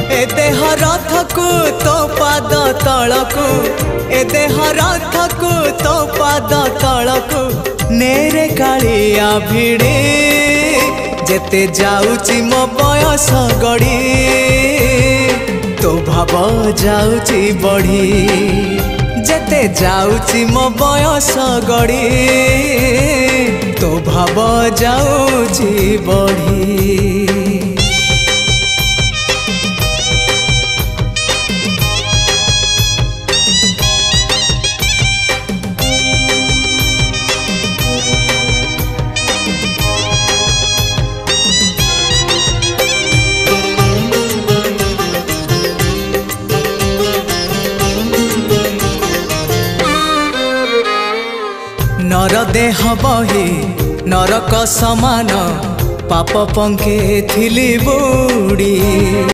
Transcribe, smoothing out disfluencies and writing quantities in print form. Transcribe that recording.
ए देह रथकु तो पाद तलकु ए देह रथकु तो पाद तलकु नेरे कालिया भिड़े जेते जाउची मो बयस गड़ी तो भाव जाउची बढ़ी जेते जाउची मो बयस गड़ी तो भाव जाउची बढ़ी। नर देह बही नरक समान पाप पंखे थिली बुड़ी।